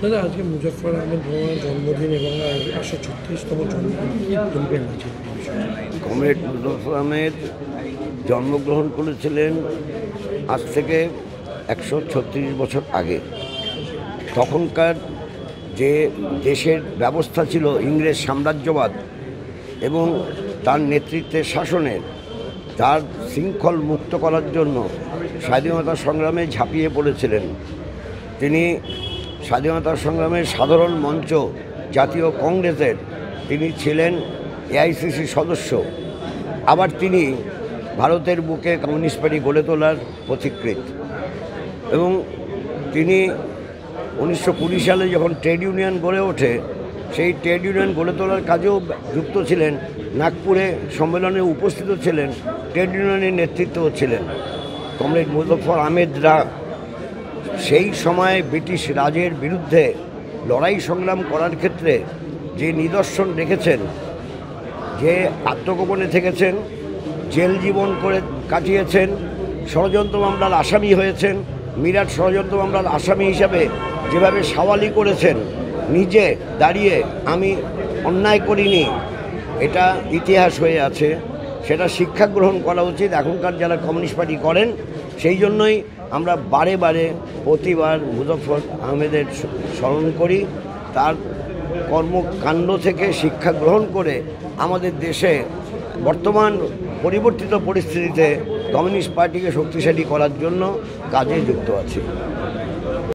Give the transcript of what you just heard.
দাদা, আজকে মুজফ্ফর আহমেদ ভ্রমণের জন্মদিন এবং 136তম জন্মদিন, কি বলবেন আজকে? কমরেড মুজফ্ফর আহমেদ জন্মগ্রহণ করেছিলেন আজ থেকে 136 বছর আগে। তখনকার যে দেশের ব্যবস্থা ছিল ইংরেজ সাম্রাজ্যবাদ এবং তার নেতৃত্বে শাসনের, তার শৃঙ্খল মুক্ত করার জন্য স্বাধীনতা সংগ্রামে ঝাঁপিয়ে পড়েছিলেন। তিনি স্বাধীনতা সংগ্রামের সাধারণ মঞ্চ জাতীয় কংগ্রেসের তিনি ছিলেন এআইসিসি সদস্য। আবার তিনি ভারতের বুকে কমিউনিস্ট পার্টি গড়ে তোলার পথিকৃৎ এবং তিনি 1920 সালে যখন ট্রেড ইউনিয়ন গড়ে ওঠে, সেই ট্রেড ইউনিয়ন গড়ে তোলার কাজেও যুক্ত ছিলেন। নাগপুরে সম্মেলনে উপস্থিত ছিলেন, ট্রেড ইউনিয়নের নেতৃত্বও ছিলেন। কমরেড মুজফ্ফর আহমেদরা সেই সময় ব্রিটিশ রাজের বিরুদ্ধে লড়াই সংগ্রাম করার ক্ষেত্রে যে নিদর্শন রেখেছেন, যে আত্মগোপনে থেকেছেন, জেল জীবন করে কাটিয়েছেন, ষড়যন্ত্র মামলার আসামি হয়েছেন, মিরাট ষড়যন্ত্র মামলার আসামি হিসাবে যেভাবে সওয়ালি করেছেন, নিজে দাঁড়িয়ে আমি অন্যায় করিনি, এটা ইতিহাস হয়ে আছে। সেটা শিক্ষা গ্রহণ করা উচিত এখনকার যারা কমিউনিস্ট পার্টি করেন। সেই জন্যই আমরা বারে বারে প্রতিবার মুজফ্ফর আহমেদের স্মরণ করি। তার কর্মকাণ্ড থেকে শিক্ষা গ্রহণ করে আমাদের দেশে বর্তমান পরিবর্তিত পরিস্থিতিতে কমিউনিস্ট পার্টিকে শক্তিশালী করার জন্য কাজে যুক্ত আছি।